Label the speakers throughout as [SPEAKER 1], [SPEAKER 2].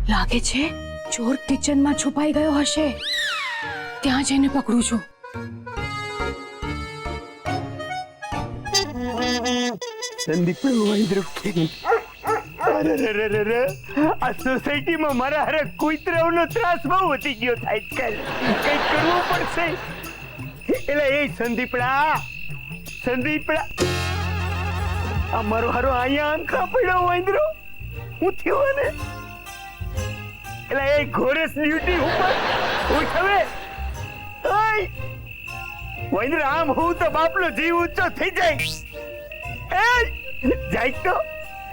[SPEAKER 1] લાગે છે ચોર કિચનમાં છુપાઈ ગયો હશે. ત્યાં જઈને પકડું છું.
[SPEAKER 2] સંદીપ આ સોસાયટીમાં મારા હારે કુતરાઓનો ત્રાસ બહુ વધી ગયો થાય આજકાલ. કંઈક કરવું પડશે. એટલે એ સંદીપડા આ મારો હારો અહીંયા આંખા પડ્યો વાંદરો હું થયો ને. એટલે એ ઘોરેસ ડ્યુટી ઉપર ઉઠ હવે. વાંદરો આમ હું તો બાપનો જીવ ઊંચો થઈ જાય. જાય તો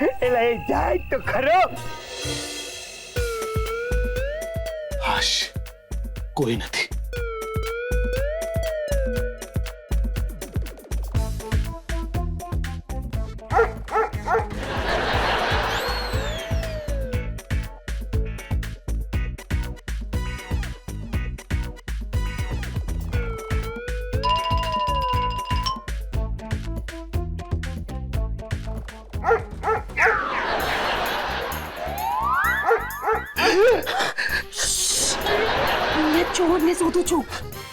[SPEAKER 2] એટલે એ જાય તો ખરો.
[SPEAKER 3] હાશ, કોઈ નથી.
[SPEAKER 1] ચોરને શોધું છું.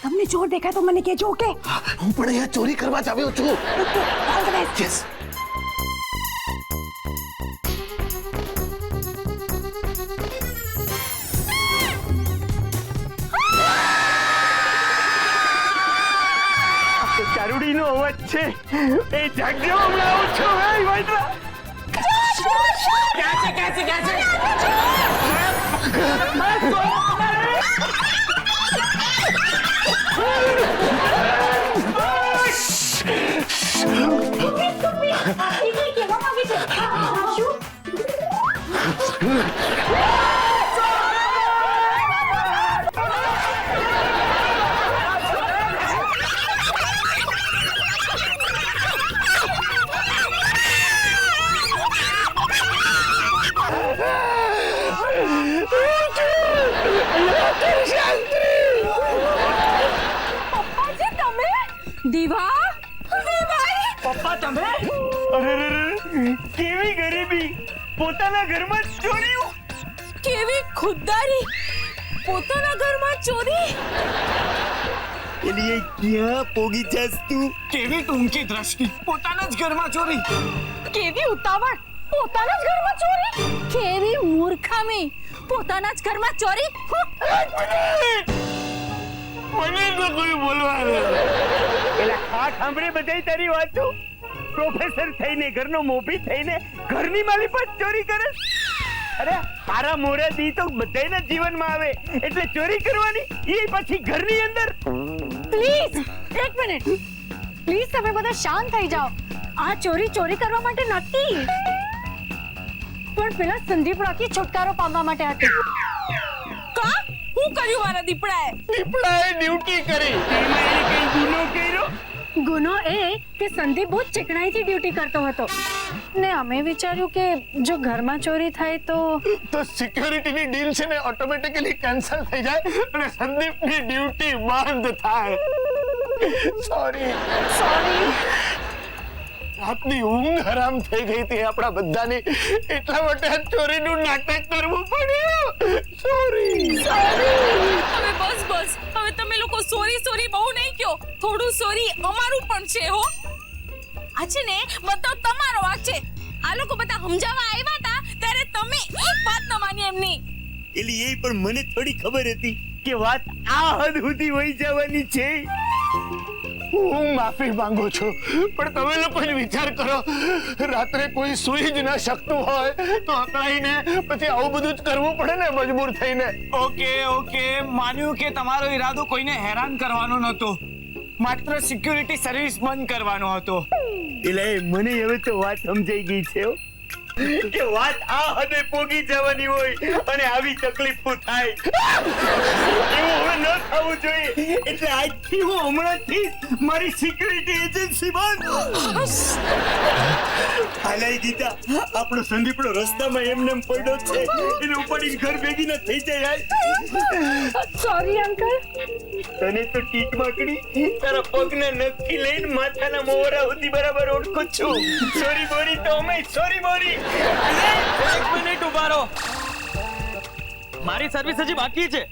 [SPEAKER 1] તમને ચોર દેખાય તો મને કહેજો. ઓકે,
[SPEAKER 3] હું પણ અહીંયા ચોરી કરવા જ આવ્યો છું. યસ.
[SPEAKER 2] ચારુડીનો અવાજ છે. એ જાગજો, હમણાં આવું છું. વાંદરા
[SPEAKER 4] ક્યાં છે?
[SPEAKER 1] પપ્પા તમે?
[SPEAKER 2] અરે કેવી ગરીબી! પોતાના ઘરમાં ચોરી!
[SPEAKER 1] કેવી ખુદદારી! પોતાના ઘરમાં ચોરી!
[SPEAKER 2] એલી ક્યાં પોગી જાસ તું?
[SPEAKER 4] કેવી ટૂંકી દ્રષ્ટિ! પોતાના જ ઘરમાં ચોરી!
[SPEAKER 1] કેવી ઉતાવળ! પોતાના જ ઘરમાં ચોરી! કેવી મૂર્ખામી! પોતાના જ ઘરમાં ચોરી!
[SPEAKER 2] મને તો કોઈ બોલવા દે. એલા ખાટ સાંભળે બધાય તારી વાતો. પ્રોફેસર થઈને ઘરનો મોભી થઈને ઘરની માલી પર ચોરી કરે. અરે હારા મોરા દી તો બધાયના જીવનમાં આવે એટલે ચોરી કરવાની એ પછી ઘરની અંદર.
[SPEAKER 1] પ્લીઝ એક મિનિટ. પ્લીઝ તમે બધા શાંત થઈ જાઓ. આ ચોરી કરવા માટે નથી, પણ પેલા સંદીપ રોકી છુટકારો પામવા માટે હતી. કા હું કર્યું મારા દીપડાએ
[SPEAKER 2] ડ્યુટી કરી. એમાં એ કઈ ગુનો કર્યો?
[SPEAKER 1] ગુનો એ કે સંદીપ બહુ ચીકણાઈથી ડ્યુટી કરતો હતો ને અમે વિચાર્યું કે જો ઘરમાં ચોરી થાય તો
[SPEAKER 3] સિક્યોરિટીની ડીલ છે ને ઓટોમેટિકલી કેન્સલ થઈ જાય અને સંદીપની ડ્યુટી બંધ થાય. સોરી. રાતની ઊંઘ હરામ થઈ ગઈ હતી આપણા બધાની, એટલા માટે આ ચોરીનું નાટક કરવું પડ્યું. સોરી.
[SPEAKER 5] હવે બસ હવે તમે લોકો સોરી બહુ નહીં કહો. થોડું સોરી અમારું પણ છે હો. આ છે ને બધો તમારો વાંક છે. આ લોકો બધા સમજાવવા આવ્યા હતા ત્યારે તમે એક વાત ન માની એમની.
[SPEAKER 2] એલી એ પણ મને થોડી ખબર હતી કે વાત આ હદ સુધી વહી જવાની છે.
[SPEAKER 3] હું માફી માંગુ છું, પણ તમે લોકો જ વિચાર કરો, રાત્રે કોઈ સુઈ જ ન શકતું હોય તો અકળાઈને પછી આવું બધું જ કરવું પડે ને મજબૂર થઈને.
[SPEAKER 4] ઓકે માન્યું કે તમારો ઈરાદો કોઈને હેરાન કરવાનો નહોતો, માત્ર સિક્યુરિટી સર્વિસ બંધ કરવાનો હતો.
[SPEAKER 2] એટલે મને હવે તો વાત સમજાઈ ગઈ છે કે વાત આ હદે પોગી જવાની હોય અને આવી તકલીફો થાય એવું હવે ન થવું જોઈએ. એટલે આજથી હું હમણાંથી મારી સિક્યુરિટી એજન્સી બંધ. અલાઈ ગીતા, આપણો સંદીપડો રસ્તામાં એમને એમ પડ્યો છે, એને ઉપાડીને ઘર ભેગી ન થઈ જાય.
[SPEAKER 1] Sorry uncle.
[SPEAKER 2] તને તો ટીટ માકડી તારા પગના નખથી લઈને માથાના મોવરા સુધી બરાબર ઓળખું છું. સોરી બોરી તો અમે સોરી બોરી.
[SPEAKER 4] એક મિનિટ ઉભા રહો, મારી સર્વિસ હજી બાકી છે.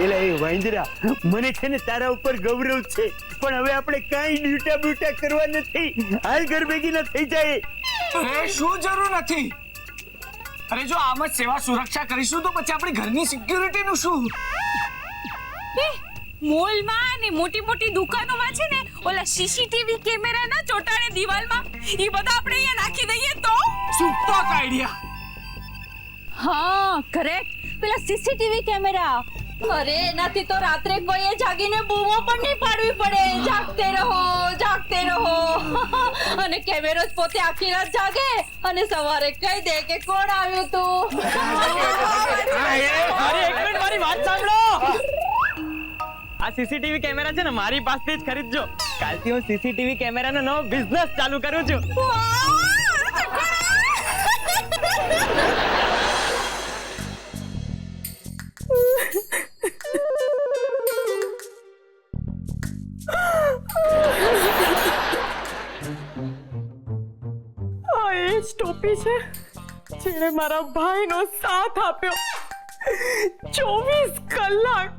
[SPEAKER 2] એલા એ વાંદરા, મને છે ને તારા ઉપર ગૌરવ છે, પણ હવે આપણે કાંઈ ડ્યુટા બ્યુટા કરવા નથી. હાલ ઘર ભેગી ન થઈ જાય.
[SPEAKER 4] અરે શું જરૂર નથી. અરે જો આમ જ સેવા સુરક્ષા કરીશું તો પછી આપણી ઘરની સિક્યુરિટી નું શું?
[SPEAKER 5] મોલમાં ને મોટી મોટી દુકાનોમાં છે ને ઓલા સીસીટીવી કેમેરાના ચોટાડે દિવાલમાં ઈ બધા આપણે અહીંયા નાખી દઈએ તો
[SPEAKER 4] સુપર આઈડિયા.
[SPEAKER 6] હા કરેક્ટ, પેલા સીસીટીવી કેમેરા. અરે એનાથી તો રાત્રે કોઈએ જાગીને બૂમો પણ નહીં પાડવી પડે, જાગતે રહો. અને કેમેરો જ પોતે આખી રાત જાગે અને સવારે કહી દે કે કોણ આવ્યું તું.
[SPEAKER 4] અરે એક મિનિટ, મારી વાત સાંભળો. આ સીસીટીવી કેમેરા છે ને મારી પાસેથી જ ખરીદજો. કાલથી હું સીસીટીવી કેમેરાનો નવો બિઝનેસ ચાલુ કરું છું.
[SPEAKER 5] આ એ જ ટોપી છે જેણે મારા ભાઈનો સાથ આપ્યો 24 કલાક.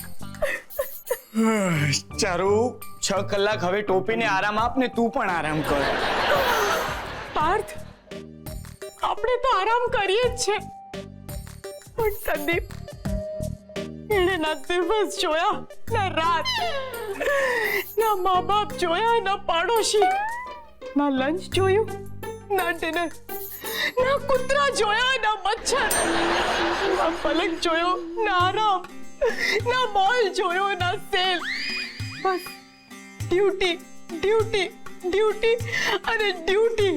[SPEAKER 4] ચારુ 6 કલાક હવે ટોપીને આરામ આપ ને તું પણ આરામ કર.
[SPEAKER 5] પાર્થ, આપણે તો આરામ કરીએ જ છે, પણ સંદીપ એણે ના દિવસ જોયા ના રાત, ના મા બાપ જોયા ના પાડોશી, ના લંચ જોયું ના ડિનર, ના કૂતરા જોયા ના મચ્છર, ના પલંગ જોયો ના આરામ, ના મોલ જોયો ના સેલ. બસ ડ્યુટી ડ્યુટી ડ્યુટી અને ડ્યુટી.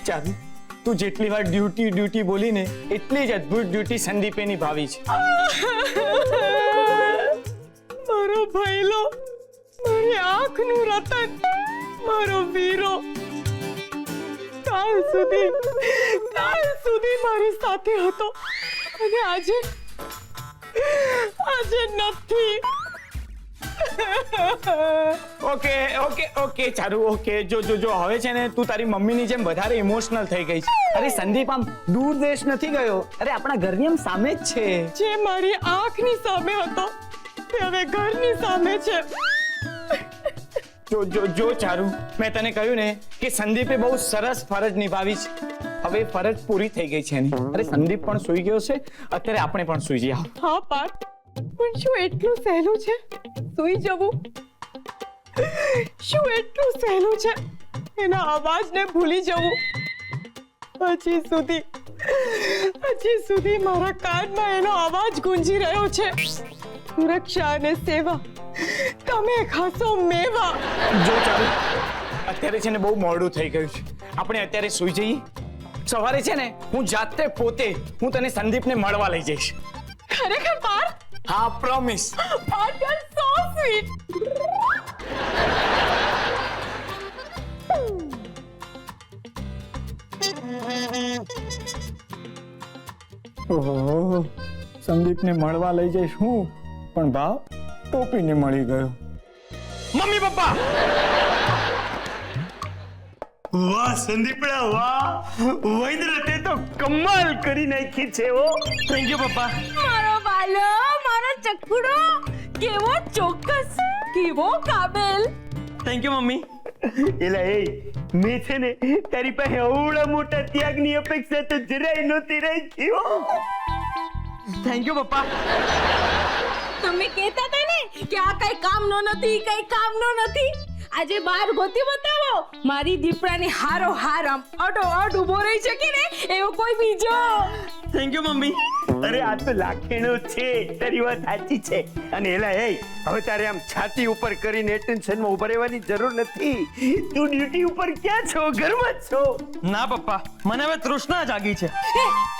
[SPEAKER 4] ચારુ, તું જેટલી વાર ડ્યુટી બોલી ને એટલી જ અદ્ભુત ડ્યુટી સંદીપે નિભાવી છે.
[SPEAKER 5] મારો ભઈલો, મારી આંખનું રતન, મારો વીરો કાલ સુધી મારી સાથે હતો અને આજે નથી.
[SPEAKER 4] Okay Charu, okay. જો હવે છે ને તું તારી મમ્મીની જેમ વધારે ઇમોશનલ થઈ ગઈ છે. અરે સંદીપ આમ દૂર દેશ નથી ગયો, અરે આપણા ઘરની આમ સામે જ છે.
[SPEAKER 5] જે મારી આંખની સામે હતો તે હવે ઘરની સામે છે.
[SPEAKER 4] જો ચારુ, મેં તને કહ્યું ને કે સંદીપે બહુ સરસ ફરજ નિભાવી છે. હવે ફરજ પૂરી થઈ ગઈ છે એની. અરે સંદીપ પણ સૂઈ ગયો છે, અત્યારે આપણે પણ સૂઈ જઈએ.
[SPEAKER 5] હા પાર્થ, પણ શું એટલું સહેલું છે સૂઈ જવું? શું એટલું સહેલું છે એના અવાજને ભૂલી જવું? હજી સુધી મારા કાનમાં એનો અવાજ ગુંજી રહ્યો છે. સુરક્ષા અને સેવા, તમે ખાસો મેવા.
[SPEAKER 4] જો ચારુ, અત્યારે છે ને બહુ મોડું થઈ ગયું છે, આપણે અત્યારે સૂઈ જઈએ. સવારે છે ને હું જાતે પોતે હું તને સંદીપને મળવા લઈ જઈશ.
[SPEAKER 5] ખરેખર પાર્થ?
[SPEAKER 4] હા, promise.
[SPEAKER 5] Parth, you are so sweet.
[SPEAKER 4] ઓહો, સંદીપને મળવા લઈ જઈશ હું, પણ ભાવ ટોપીને મળી ગયો. Mummy papa!
[SPEAKER 2] વાહ સંદીપડા વાહ, વૈદ્ર તે તો કમાલ કરી નાખી છે.
[SPEAKER 4] થેન્ક યુ પપ્પા.
[SPEAKER 6] મારો બાલો, મારો ચકુડો, કેવો ચોક્કસ, કેવો કાબેલ.
[SPEAKER 4] Thank you mummy.
[SPEAKER 2] એલા એ મેં છે ને તારી પાસે અવળા મોટા ત્યાગની અપેક્ષા તો જરાય નહોતી રાખી.
[SPEAKER 4] થેન્ક યુ પપ્પા.
[SPEAKER 5] તમે કહેતા હતા ને કે આ કઈ કામનો નથી. આજે બાર ગોતી બતાવો, મારી દીપડાની હારો હાર આમ અડો અડ ઉભો રહી શકે ને એવો કોઈ બીજો.
[SPEAKER 4] Thank you mummy.
[SPEAKER 2] અરે આ તો લાખેણો છે, તારી વાત સાચી છે. અને એલા એ હવે તારે આમ છાતી ઉપર કરીને એટેન્શનમાં ઉભા રહેવાની જરૂર નથી. તું ડ્યુટી ઉપર ક્યાં છો? ઘરમાં જ છો?
[SPEAKER 4] ના પપ્પા, મને હવે તૃષ્ણા જાગી છે.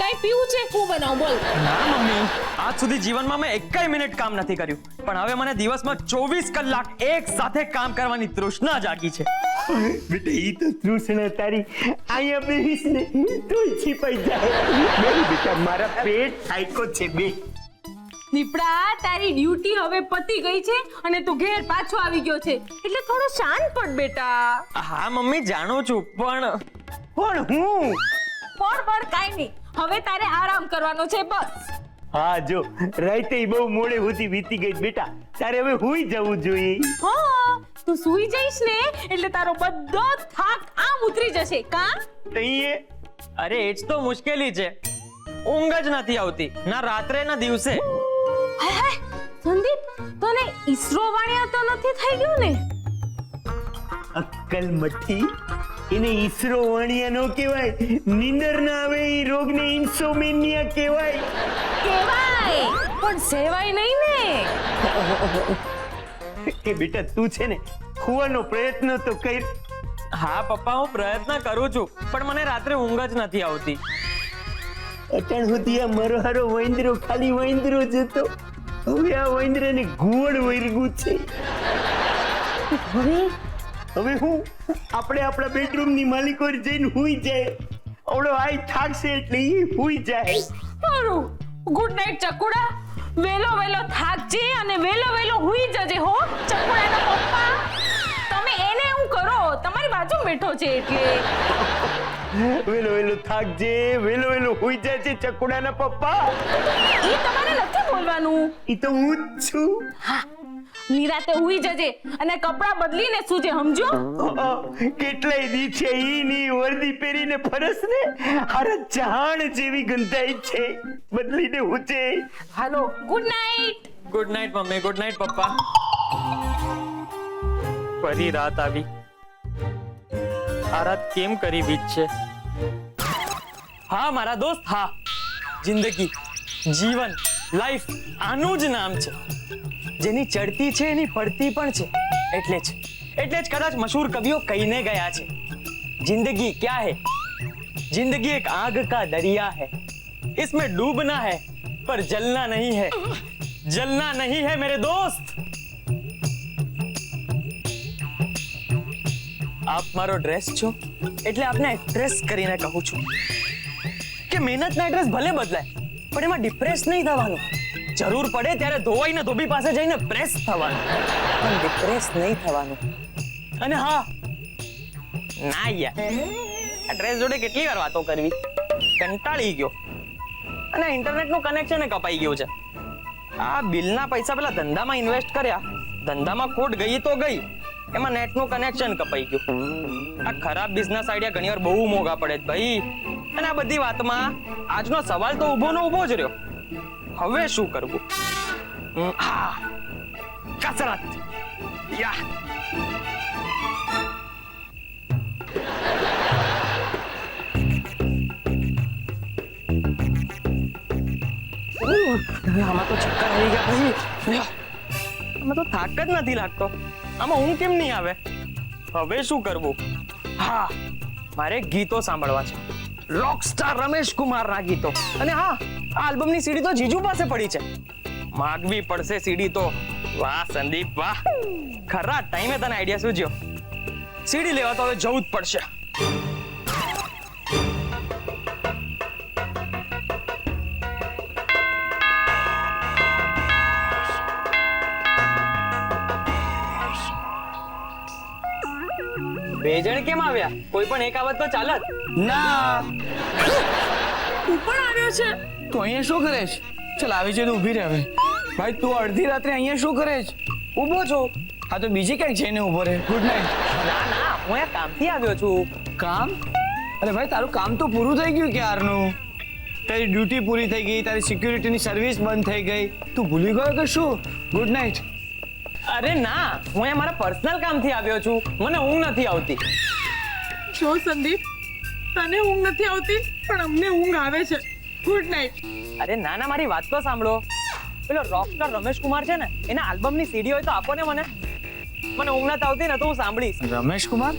[SPEAKER 5] કઈ પીવું છે? હું બનાવું, બોલ.
[SPEAKER 4] ના મમ્મી, આજ સુધી જીવનમાં મેં એકેય મિનિટ કામ નથી કર્યું, પણ હવે મને દિવસમાં 24 કલાક એક સાથે કામ કરવાની તૃષ્ણા જાગી છે.
[SPEAKER 2] બેટા ઈ તો તૃષ્ણા તારી અહીંયા બેહીશ ને તું છીપાઈ જાય. બેહી બેટા, મારા પેટ થાયકો છે. બે
[SPEAKER 5] દીપડા, તારી ડ્યુટી હવે પતી ગઈ છે અને તું ઘેર પાછો આવી ગયો છે, એટલે થોડું શાંત પડ બેટા.
[SPEAKER 4] હા મમ્મી, જાણું છું, પણ
[SPEAKER 2] હું
[SPEAKER 5] પણ કાઈ નહીં, હવે તારે આરામ કરવાનો છે બસ.
[SPEAKER 2] હા જો રાતે બહુ મોડે સુધી વીતી ગઈ બેટા, તારે હવે હુઈ જવું જોઈએ.
[SPEAKER 5] હા, તું સૂઈ જઈશ ને એટલે તારો બધો થાક આમ ઉતરી જશે. કા?
[SPEAKER 2] તઈએ
[SPEAKER 4] અરે એ જ તો મુશ્કેલી છે, ઊંઘ જ નથી આવતી, ના રાત્રે ના દિવસે.
[SPEAKER 5] હાય સંદીપ, તને ઈસરો વાણિયા તો નથી થઈ ગયું ને?
[SPEAKER 2] અક્કલ મઠી, એને ઈસરો વાણિયા નો કહેવાય. નીંદર ના આવે એ રોગને ઇન્સોમેનિયા કહેવાય.
[SPEAKER 5] કેવાય પણ સેવાય નહીં ને.
[SPEAKER 2] કે બેટા તું છે ને ખોવાનો પ્રયત્ન તો કર.
[SPEAKER 4] હા પપ્પા, હું પ્રયત્ન કરું છું, પણ મને રાત્રે ઊંઘ જ નથી આવતી.
[SPEAKER 2] અટાણ સુધી આ મારો હારો વૈંદરો ખાલી વૈંદરો જ હતો, હવે આ વૈંદરાને ઘુવડ વૈરગું છે. હવે હું આપણે આપણા બેડરૂમ ની માલિકો જઈને હુઈ જાય. ઓળો આઈ થાકશે એટલે ઈ હુઈ જાય.
[SPEAKER 5] સારું, ગુડ નાઈટ ચકુડા. વેલો વેલો થાકજે અને વેલો વેલો હુઈ જજે હો ચકુડાના પપ્પા. તમે એને એવું કરો, તમારી બાજુ બેઠો છે એટલે.
[SPEAKER 2] વેલો વેલો થાકજે, વેલો વેલો હુઈ જાય છે ચકુડાના પપ્પા.
[SPEAKER 5] ઈ તમારે નથી બોલવાનું.
[SPEAKER 2] ઈ તો હું જ છું.
[SPEAKER 5] હા, નિરાતે હુઈ જજે અને કપડાં બદલીને સૂજે, સમજો?
[SPEAKER 2] કેટલાય દી છે ઈ ની વર્દી પહેરીને ફરસ ને હારા જહાણ જેવી ગંધાઈ છે, બદલીને હુજે.
[SPEAKER 5] હાલો, good night.
[SPEAKER 4] Good night mummy, good night papa. ફરી રાત આવી. આ રાત કેમ કરી વીત છે? હા મારા દોસ્ત, હા, જિંદગી, જીવન, લાઈફ, આનું જ નામ છે. જેની ચડતી છે એની પડતી પણ છે. એટલે જ કદાચ મશહૂર કવિઓ કહીને ગયા છે, जिंदगी क्या है? जिंदगी एक आग का दरिया है, इसमें डूबना है पर जलना नहीं है. जलना नहीं है मेरे दोस्त. આપ મારો ડ્રેસ છો એટલે આપને એડ્રેસ કરીને કહું છું કે મહેનતના એડ્રેસ ભલે બદલાય, પણ એમાં ડિપ્રેસ નહીં થવાનું. જરૂર પડે ત્યારે ધોવાઈને ધોબી પાસે જઈને પ્રેસ થવાનું, પણ ડિપ્રેસ નહીં થવાનું. અને હા, ના યાર, આ ડ્રેસ જોડે કેટલી વાર વાતો કરવી, કંટાળી ગયો. અને ઇન્ટરનેટનું કનેક્શન કપાઈ ગયું છે. આ બિલના પૈસા પેલા ધંધામાં ઇન્વેસ્ટ કર્યા, ધંધામાં ખોટ ગઈ તો ગઈ, એમાં નેટનું કનેક્શન કપાઈ ગયું. આ ખરાબ બિઝનેસ આઈડિયા ઘણીવાર બહુ મોંઘા પડે ભાઈ. અને આ બધી વાતમાં આજનો સવાલ તો ઊભો જ રહ્યો, હવે શું કરવું? કસરત. યા આમાં તો ચક્કર આવી ગયા ભાઈ. આમાં તો થાક જ નથી લાગતો, આમાં ઊંઘ કેમ નહીં આવે? હવે શું કરવું? હા, મારે ગીતો સાંભળવા છે, રોકસ્ટાર રમેશ કુમારના ગીતો. અને હા, આ આલ્બમની સીડી તો જીજુ પાસે પડી છે, માગવી પડશે સીડી તો. વાહ સંદીપ વાહ, ખરા ટાઈમે તને આઈડિયા સૂજ્યો. સીડી લેવા તો હવે જવું જ પડશે. બે જણ કેમ આવ્યા? કોઈ પણ એક આવત તો ચાલત.
[SPEAKER 7] ના,
[SPEAKER 5] તું પણ આવ્યો છે?
[SPEAKER 7] તું અહીંયા શું કરે છે? ચાલ આવી છે તો ઊભી રહે હવે. ભાઈ તું અડધી રાત્રે અહીંયા શું કરે છે?
[SPEAKER 4] ઊભો છો?
[SPEAKER 7] હા તો બીજી ક્યાંક જઈને ઊભો રહે. Good night.
[SPEAKER 4] ના ના, હું અહીંયા કામથી આવ્યો છું.
[SPEAKER 7] કામ? અરે ભાઈ તારું કામ તો પૂરું થઈ ગયું ક્યારનું. તારી ડ્યુટી પૂરી થઈ ગઈ, તારી સિક્યુરિટીની સર્વિસ બંધ થઈ ગઈ, તું ભૂલી ગયો કે શું? Good night.
[SPEAKER 4] અરે ના, હું અહીંયા મારા પર્સનલ કામથી આવ્યો છું, મને ઊંઘ નથી આવતી.
[SPEAKER 5] જો સંદીપ, તને ઊંઘ નથી આવતી પણ અમને ઊંઘ આવે છે.
[SPEAKER 1] Good night.
[SPEAKER 4] અરે ના ના, મારી વાત તો સાંભળો. પેલો રોકસ્ટાર રમેશ કુમાર છે ને, એના આલ્બમની સીડી હોય તો આપો ને મને. મને ઊંઘ નથી આવતી ને, તો હું સાંભળીશ.
[SPEAKER 7] રમેશ કુમાર?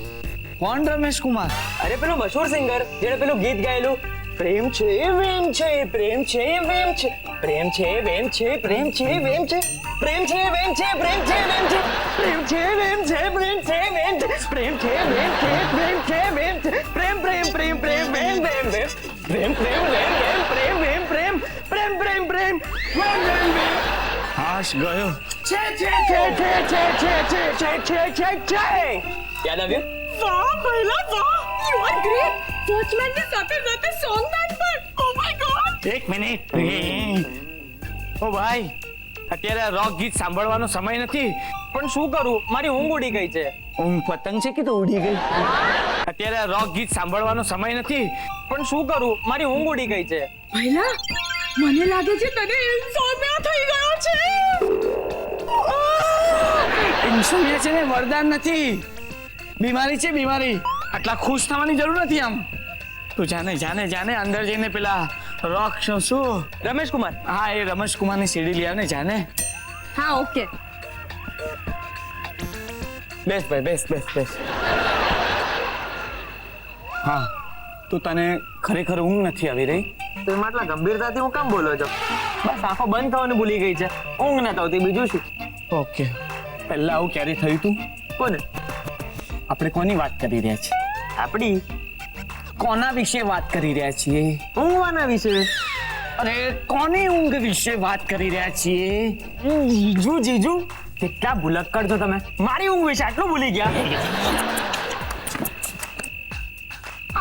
[SPEAKER 7] કોણ રમેશ કુમાર?
[SPEAKER 4] અરે પેલો મશહૂર સિંગર જેણે પેલું ગીત ગાયેલું, પ્રેમ છે વેમ છે પ્રેમ છે વેમ છે પ્રેમ છે વેમ છે પ્રેમ છે વેમ છે પ્રેમ છે વેમ છે પ્રેમ છે વેમ છે પ્રેમ છે વેમ છે પ્રેમ છે વેમ છે પ્રેમ છે વેમ છે પ્રેમ છે વેમ છે પ્રેમ પ્રેમ પ્રેમ પ્રેમ વેમ વેમ વેમ પ્રેમ પ્રેમ વેમ વેમ પ્રેમ વેમ પ્રેમ પ્રેમ પ્રેમ પ્રેમ વેમ વેમ વેમ.
[SPEAKER 7] હાશ ગયો.
[SPEAKER 4] છે છે છે છે છે છે છે છે છે છે યાદ આવ્યું?
[SPEAKER 5] વાહ ભૈલા વાહ, યુ આર ગ્રેટ. વોચમેન ની સાથે સાથે સોંગ બેન્ડ પણ. Oh my God.
[SPEAKER 7] એક મિનિટ. ઓ ભાઈ, અત્યારે રોક ગીત સાંભળવાનો સમય નથી.
[SPEAKER 4] પણ શું કરું, મારી ઊંઘ ઉડી ગઈ છે.
[SPEAKER 7] ઊંઘ પતંગ છે કે તો ઉડી ગઈ? અત્યારે રોક ગીત સાંભળવાનો સમય નથી.
[SPEAKER 4] પણ શું કરું, મારી ઊંઘ ઉડી ગઈ છે.
[SPEAKER 5] ભૈલા, મને લાગે છે તને ઇન્સોમ્નિયા થઈ ગયો છે.
[SPEAKER 7] ઇન્સોમિયા છે ને વરદાન નથી, બીમારી છે બીમારી. આટલા ખુશ થવાની જરૂર નથી. આમ તું જાને જાને જાને અંદર જઈને પેલા રોક શું
[SPEAKER 4] રમેશ કુમાર.
[SPEAKER 7] હા, એ રમેશ કુમારની સીડી લઈ આવને. જાને.
[SPEAKER 1] હા ઓકે.
[SPEAKER 7] બેસ ભાઈ, બેસ બેસ બેસ. હા, તો તને ખરેખર ઊંઘ નથી આવી રહી?
[SPEAKER 4] તો એમાં આટલા ગંભીરતાથી હું કામ બોલો છો? બસ આંખો બંધ થવાનું ભૂલી ગઈ છે, ઊંઘ નથી આવતી, બીજું શું.
[SPEAKER 7] ઓકે, પહેલા આવું ક્યારે થયું તું?
[SPEAKER 4] કોને?
[SPEAKER 7] આપણે કોની વાત કરી રહ્યા છીએ?
[SPEAKER 4] આપડી
[SPEAKER 7] કોના વિશે વાત કરી રહ્યા છીએ?
[SPEAKER 4] ઊંઘવાના વિશે.
[SPEAKER 7] અરે કોની ઊંઘ વિશે વાત કરી રહ્યા છીએ?
[SPEAKER 4] જીજુ જીજુ, કેટલા ભૂલક્કડ છો તમે. મારી ઊંઘ વિશે આટલું ભૂલી ગયા.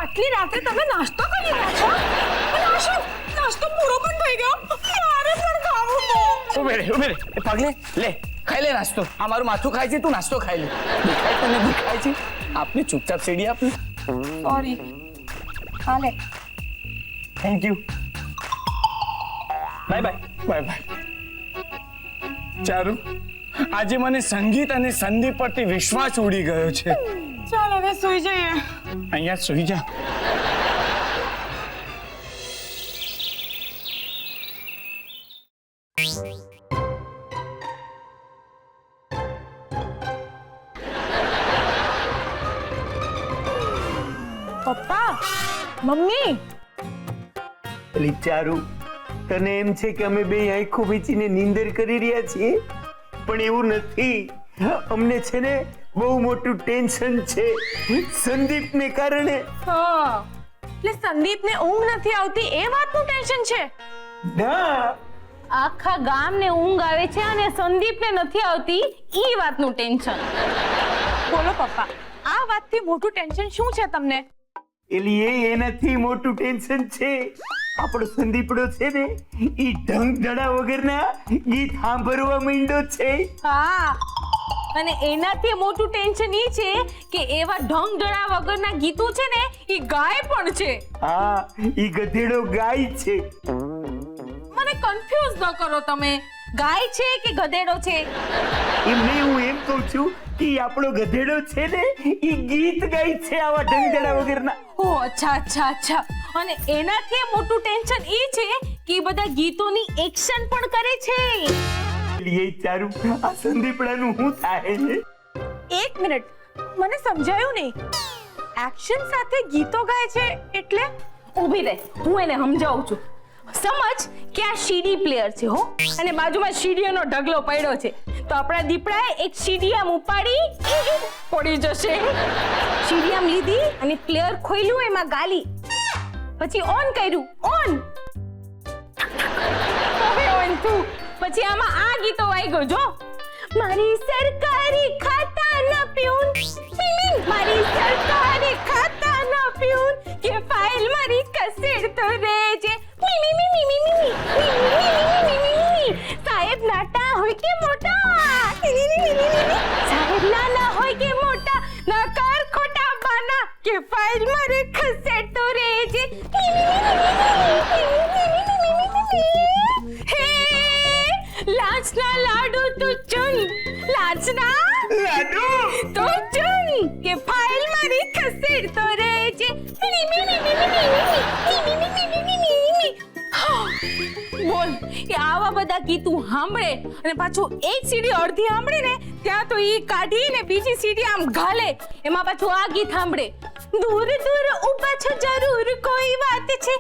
[SPEAKER 5] આટલી રાતે તમે નાસ્તો કરી રહ્યા છો? અને આ શું? નાસ્તો પૂરો પણ થઈ ગયો. મારે પણ ખાવું છે.
[SPEAKER 7] ઉભે રે ઉભે રે. એ પગલે લે, ખાઈ લે નાસ્તો. આ મારું માથું ખાય છે, તું નાસ્તો ખાઈ લે. દેખાય તને દેખાય છે? આપને ચૂપચાપ સીડી આપને.
[SPEAKER 5] સોરી. હાલે.
[SPEAKER 4] Thank you. Bye bye.
[SPEAKER 7] Bye bye. Charu, આજે મને સંગીત અને સંદીપ પરથી વિશ્વાસ ઉડી ગયો છે.
[SPEAKER 5] ચાલ હવે સુઈ જઈએ.
[SPEAKER 7] અહીંયા સુઈ જા.
[SPEAKER 1] પપ્પા, મમ્મી,
[SPEAKER 2] પેલી ચારુ, તને એમ છે કે અમે બે આંખો મીચીને નીંદર કરી રહ્યા છીએ, પણ એવું નથી. અમને છે ને બહુ મોટું ટેન્શન છે સંદીપને કારણે.
[SPEAKER 1] હા, એટલે સંદીપને ઊંઘ નથી આવતી એ વાતનું ટેન્શન છે?
[SPEAKER 2] ના,
[SPEAKER 1] આખા ગામને ઊંઘ આવે છે અને સંદીપને નથી આવતી ઈ વાતનું ટેન્શન. બોલો પપ્પા, આ વાતથી મોટું ટેન્શન શું છે તમને?
[SPEAKER 2] એલી એનાથી મોટું ટેન્શન છે આપણો સંદીપડો છે ને, ઈ ઢંગ ધડા વગરના ગીત સાંભળવા માંડ્યો છે.
[SPEAKER 1] હા, અને એનાથી મોટું ટેન્શન ઈ છે કે એવા ઢંગ ધડા વગરના ગીતો છે ને ઈ ગાય પણ છે.
[SPEAKER 2] હા, ઈ ગધેડો ગાય છે.
[SPEAKER 1] મને કન્ફ્યુઝ ન કરો તમે. ગાય છે કે ગધેડો છે?
[SPEAKER 2] એમને હું એમ કહું છું કે ઈ આપણો ગધેડો છે ને, ઈ ગીત ગાય છે આવા ઢંગ ધડા વગરના.
[SPEAKER 1] ઓ અચ્છા અચ્છા અચ્છા. અને એનાથી મોટું ટેન્શન ઈ છે કે ઈ બધા ગીતોની એક્શન પણ કરે છે.
[SPEAKER 2] એલી એ ચારુ, આ સંદીપડાનું શું થાય છે?
[SPEAKER 1] એક મિનિટ, મને સમજાયું નહીં. એક્શન સાથે ગીતો ગાય છે એટલે? ઊભી રહે, હું એને સમજાવું છું. સમજ કે આ સીડી પ્લેયર છે હો, અને બાજુમાં સીડીઓનો ઢગલો પડ્યો છે. તો આપણા દીપડાએ એક સીડી આમ ઉપાડી પડી જશે. સીડી આમ લીધી અને પ્લેયર ખોલ્યું, એમાં ગાલી, પછી ઓન કર્યું, ઓન. હવે ઓન થયું, પછી આમાં આ ગીતો વાગ્યો જો. મારી સરકારી ખાતાના પ્યુન, મારી સરકારી ખાતાના પ્યુન, કે ફાઇલ મારી કસેડતો રહેજે. સાહેબ નાટા હોય કે મોટા, સાહેબ નાના હોય કે મોટા, ના કર ખોટા બાના, કે ફાઇલ મારે ખસેડતો રહેજે. હે લાચના લાડુ તું ચુન, લાચના
[SPEAKER 2] લાડુ
[SPEAKER 1] તું ચુન, કે ફાઇલ મારી ખસેડતો રહેજે.
[SPEAKER 5] બોલ એ આવા બધા ગીતું સાંભળે અને પાછું એક સીડી અડધી સાંભળે ને ત્યાં તો ઈ કાઢીને બીજી સીડી આમ ઘાલે એમાં પાછું આ ગીત સાંભળે દૂર દૂર ઊભા છો જરૂર કોઈ વાત છે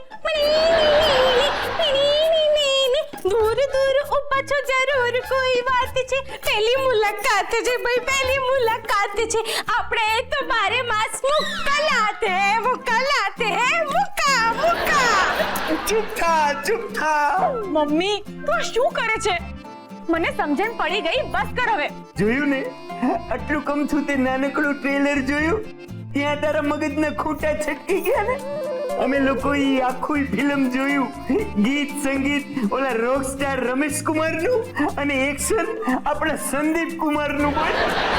[SPEAKER 5] દૂર દૂર ઊભા છો જરૂર કોઈ વાત છે પહેલી મુલાકાત છે ભાઈ પહેલી મુલાકાત છે આપણે તમારે માસ મુકલાતે મુકા
[SPEAKER 2] ચૂપ થા
[SPEAKER 5] મમ્મી તું શું કરે છે મને સમજણ પડી ગઈ બસ કર હવે
[SPEAKER 2] જોયું ને આટલું કમ છું તે નાનકડું ટ્રેલર જોયું ત્યાં તારા મગજના ખોટા છટકી ગયા ને અમે લોકો ઈ આખું ફિલ્મ જોયું ગીત સંગીત ઓલા રોક સ્ટાર રમેશ કુમાર નું અને એક્શન આપણા સંદીપ કુમાર નું પણ